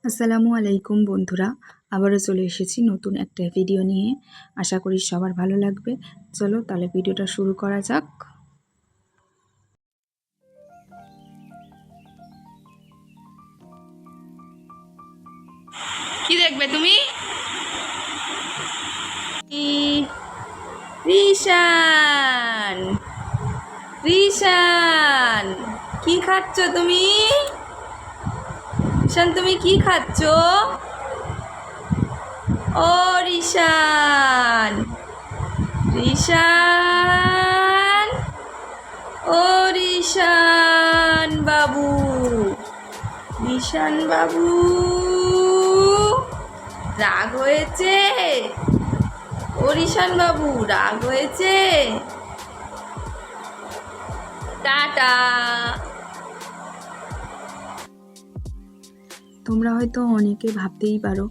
আসসালামু আলাইকুম বন্ধুরা, আবারও চলে এসেছি নতুন একটা ভিডিও নিয়ে। আশা করি সবার ভালো লাগবে। চলো তাহলে ভিডিওটা শুরু করা যাক। কি দেখবে তুমি? রিশান, রিশান, কি খাচ্ছ তুমি? রিশান, তুমি কি খাচ্ছ? ও রিশান, রিশান, ও রিশান বাবু, রিশান বাবু, রাগ হয়েছে? ও রিশান বাবু, রাগ হয়েছে? টাটা। তোমরা হয়তো অনেকে ভাবতেই পারো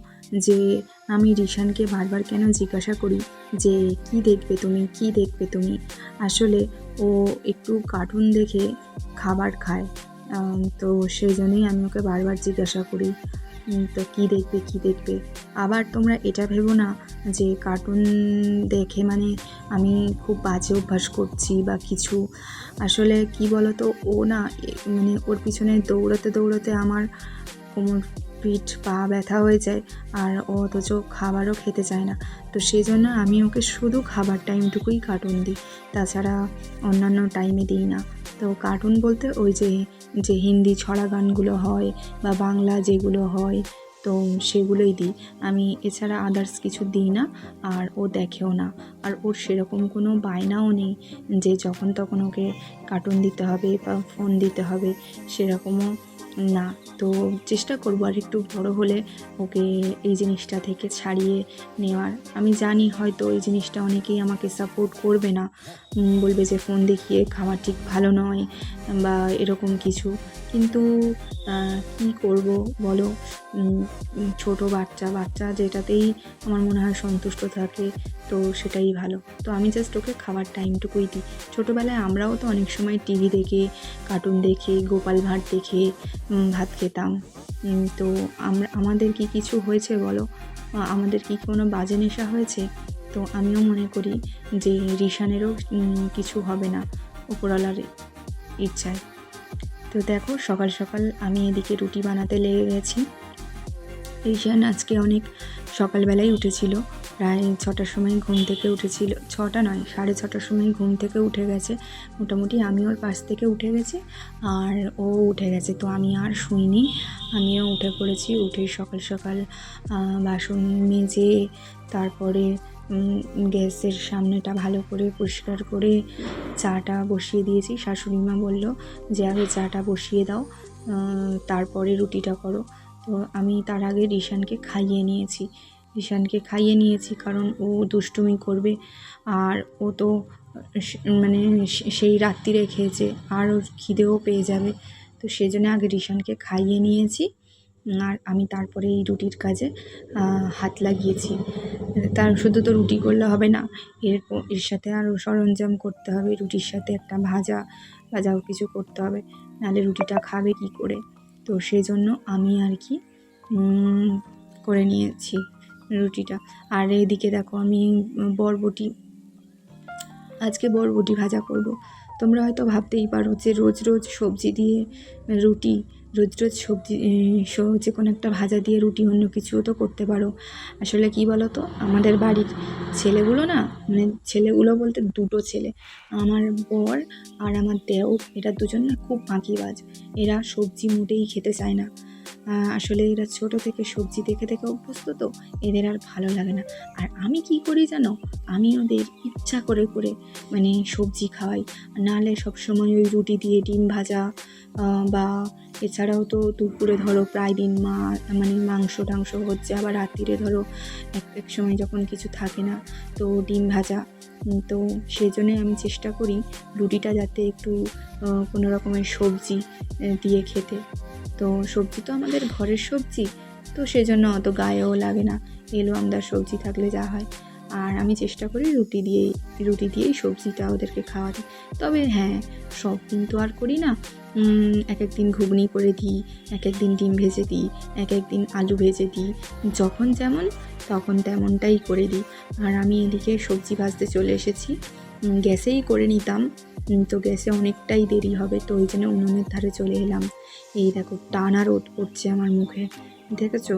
যে আমি রিশানকে বারবার কেন জিজ্ঞাসা করি যে কি দেখবে তুমি, কি দেখবে তুমি। আসলে ও একটু কার্টুন দেখে খাবার খায়, তো সেই জন্যই আমি ওকে বারবার জিজ্ঞাসা করি তো কি দেখবে, কি দেখবে। আবার তোমরা এটা ভেবো না যে কার্টুন দেখে মানে আমি খুব বাজে অভ্যাস করছি বা কিছু। আসলে কি বলো তো, ও না মানে ওর পিছনে দৌড়াতে দৌড়াতে আমার কোমর, পিঠ, পা ব্যথা হয়ে যায়, আর ও অথচ খাবারও খেতে চায় না। তো সেই জন্য আমি ওকে শুধু খাবার টাইমটুকুই কার্টুন দিই, তাছাড়া অন্যান্য টাইমে দিই না। তো কার্টুন বলতে ওই যে হিন্দি ছড়া গানগুলো হয় বা বাংলা যেগুলো হয়, তো সেগুলোই দিই আমি, এছাড়া আদার্স কিছু দিই না। আর ও দেখেও না, আর ওর সেরকম কোনো বায়নাও নেই যে যখন তখন ওকে কার্টুন দিতে হবে বা ফোন দিতে হবে, সেরকমও না। তো চেষ্টা করবো আর একটু বড় হলে ওকে এই জিনিসটা থেকে ছাড়িয়ে নেওয়ার। আমি জানি হয়তো এই জিনিসটা অনেকেই আমাকে সাপোর্ট করবে না, বলবে যে ফোন দেখিয়ে খাওয়া ঠিক ভালো নয় বা এরকম কিছু, কিন্তু কি করব বলো। ছোট বাচ্চা যেটাতেই আমার মনে হয় সন্তুষ্ট থাকে, তো সেটাই ভালো। তো আমি জাস্ট ওকে খাবার টাইমটুকুই দিই। ছোটোবেলায় আমরাও তো অনেক সময় টিভি দেখে, কার্টুন দেখে, গোপাল ভাঁড় দেখে ভাত খেতাম। তো আমাদের কি কিছু হয়েছে বলো? আমাদের কি কোনো বাজে নেশা হয়েছে? তো আমিও মনে করি যে রিশানেরও কিছু হবে না উপরওয়ালার ইচ্ছায়। তো দেখো, সকাল সকাল আমি এদিকে রুটি বানাতে লেগে গেছি। রিশান আজকে অনেক সকালবেলায় উঠেছিল, প্রায় 6টার সময় ঘুম থেকে উঠেছিল। 6টা নয়, 6:30টার সময় ঘুম থেকে উঠে গেছে মোটামুটি। আমি ওর পাশ থেকে উঠে গেছি আর ও উঠে গেছে, তো আমি আর শুইনি, আমিও উঠে পড়েছি। উঠে সকাল সকাল বাসন মেজে তারপরে গ্যাসের সামনেটা ভালো করে পরিষ্কার করে চাটা বসিয়ে দিয়েছি। শাশুড়ি মা বলল যে আগে চাটা বসিয়ে দাও, তারপরে রুটিটা করো। তো আমি তার আগে রিশানকে খাইয়ে নিয়েছি কারণ ও দুষ্টুমি করবে, আর ও তো মানে সেই রাত্রিরে খেয়েছে, আর ওর খিদেও পেয়ে যাবে। তো সেই জন্য আগে রিশানকে খাইয়ে নিয়েছি, আর আমি তারপরে এই রুটির কাজে হাত লাগিয়েছি। তার শুধু তো রুটি করলে হবে না, এর সাথে আরও সরঞ্জাম করতে হবে। রুটির সাথে একটা ভাজাও কিছু করতে হবে, নাহলে রুটিটা খাবে কি করে। তো সেই জন্য আমি আর কি করে নিয়েছি রুটিটা। আর এদিকে দেখো, আমি আজকে বরবটি ভাজা করব। তোমরা হয়তো ভাবতেই পারো যে রোজ রোজ সবজি দিয়ে রুটি, রোজ রোজ সবজি যে কোনো একটা ভাজা দিয়ে রুটি, অন্য কিছুও তো করতে পারো। আসলে কি বলো তো, আমাদের বাড়ির ছেলেগুলো না, মানে ছেলেগুলো বলতে দুটো ছেলে, আমার বর আর আমার দেও, এরা দুজন না খুব ফাঁকিবাজ। এরা সবজি মোটেই খেতে চায় না। আসলে এরা ছোটো থেকে সবজি দেখে দেখে অভ্যস্ত, তো এদের আর ভালো লাগে না। আর আমি কি করি জানো, আমি ওদের ইচ্ছা করে করে মানে সবজি খাওয়াই, নাহলে সবসময় ওই রুটি দিয়ে ডিম ভাজা, বা এছাড়াও তো দুপুরে ধরো প্রায় দিন মানে মাংস টাংস হচ্ছে, আবার রাত্রিরে ধরো এক সময় যখন কিছু থাকে না, তো ডিম ভাজা। তো সেই জন্যে আমি চেষ্টা করি রুটিটা যাতে একটু কোনো রকমের সবজি দিয়ে খেতে। তো সবজি তো আমাদের ঘরের সবজি, তো সেজন্য অত গায়েও লাগে না, এলো আমদার সবজি থাকলে যা হয়। আর আমি চেষ্টা করি রুটি দিয়েই সবজিটা ওদেরকে খাওয়াতে। তবে হ্যাঁ, সব দিন তো আর করি না। এক একদিন ঘুগনি করে দিই, এক একদিন ডিম ভেজে দিই, এক একদিন আলু ভেজে দিই, যখন যেমন তখন তেমনটাই করে দিই। আর আমি এদিকে সবজি ভাজতে চলে এসেছি। গ্যাসেই করে নিতাম, তো গ্যাসে অনেকটাই দেরি হবে, তো ওই জন্য উনুনের ধারে চলে এলাম। এই দেখো টানা রোদ পড়ছে আমার মুখে, দেখেছো?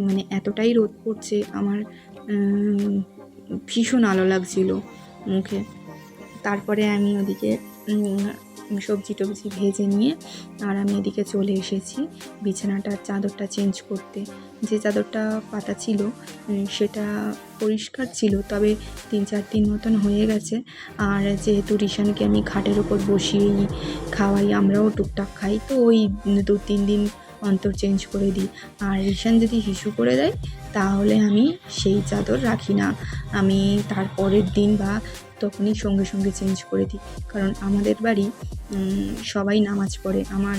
মানে এতটাই রোদ পড়ছে আমার ভীষণ আলো লাগছিল মুখে। তারপরে আমি ওদিকে সবজি টবজি ভেজে নিয়ে আর আমি এদিকে চলে এসেছি বিছানাটার চাদরটা চেঞ্জ করতে। যে চাদরটা পাতা ছিল সেটা পরিষ্কার ছিল, তবে 3-4 দিন মতন হয়ে গেছে। আর যেহেতু রিশানকে আমি খাটের ওপর বসিয়েই খাওয়াই, আমরাও টুকটাক খাই, তো ওই 2-3 দিন অন্তর চেঞ্জ করে দিই। আর রিশান যদি হিসু করে দেয় তাহলে আমি সেই চাদর রাখি না, আমি তার পরের দিন বা তখনই সঙ্গে সঙ্গে চেঞ্জ করে দিই। কারণ আমাদের বাড়ি সবাই নামাজ পড়ে, আমার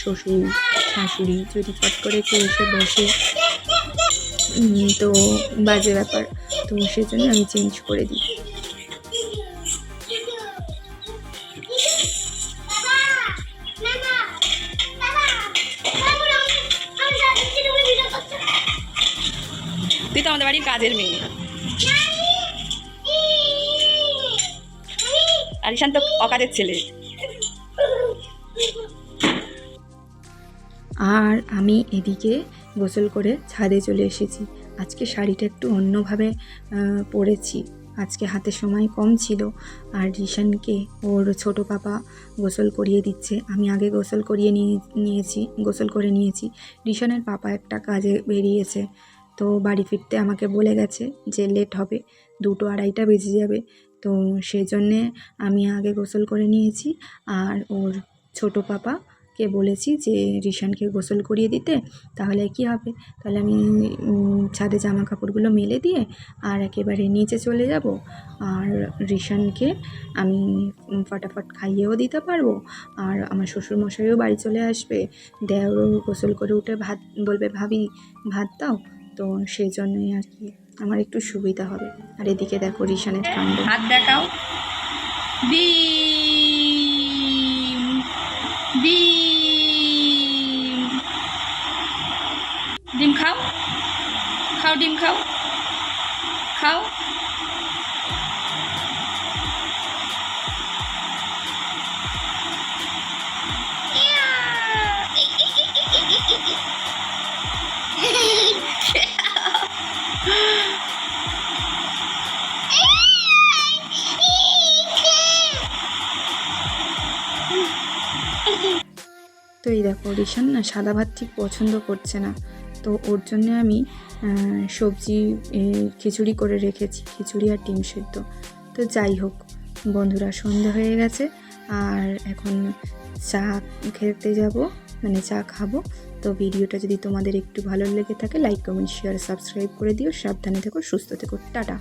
শ্বশুর শাশুড়ি, যদি ফট করে কেউ এসে বসে তো বাজে ব্যাপার, তো সেজন্য আমি চেঞ্জ করে দিই। তুই তো আমাদের বাড়ির কাজের মেয়ে, আর ঈশান তো অকাজের ছেলে। আর আমি এদিকে গোসল করে ছাদে চলে এসেছি। আজকে শাড়িটা একটু অন্যভাবে পরেছি, আজকে হাতে সময় কম ছিল। আর রিশানকে ওর ছোট পাপা গোসল করিয়ে দিচ্ছে, আমি আগে গোসল করে নিয়েছি। রিশানের পাপা একটা কাজে বেরিয়েছে, তো বাড়ি ফিরতে আমাকে বলে গেছে যে লেট হবে, 2-2-2:30 বেজে যাবে। তো সেই জন্যে আমি আগে গোসল করে নিয়েছি। আর ওর ছোট পাপাকে বলেছি যে রিশানকে গোসল করিয়ে দিতে, তাহলে কি হবে, তাহলে আমি ছাদে জামা কাপড়গুলো মেলে দিয়ে আর একেবারে নিচে চলে যাব। আর রিশানকে আমি ফটাফট খাইয়েও দিতে পারবো, আর আমার শ্বশুরমশাইও বাড়ি চলে আসবে, দেওরও গোসল করে উঠে ভাত বলবে ভাবি ভাত দাও, তো সেই জন্যই আর কি আমার একটু সুবিধা হবে। আর এদিকে দেখো রিশানের কাণ্ড, হাত দেখাও। ডিম ডিম ডিম খাও, খাও ডিম খাও, খাও। তো এই দেখো রিশান না সাদা ভাত ঠিক পছন্দ করছে না, তো ওর জন্য আমি সবজি খিচুড়ি করে রেখেছি, খিচুড়ি আর ডিম সেদ্ধ। তো যাই হোক বন্ধুরা, সন্ধে হয়ে গেছে আর এখন চা খেতে যাব, মানে চা খাবো। তো ভিডিওটা যদি তোমাদের একটু ভালো লেগে থাকে লাইক কমেন্ট শেয়ার সাবস্ক্রাইব করে দিও। সাবধানে থেকো, সুস্থ থেকো, টাটা।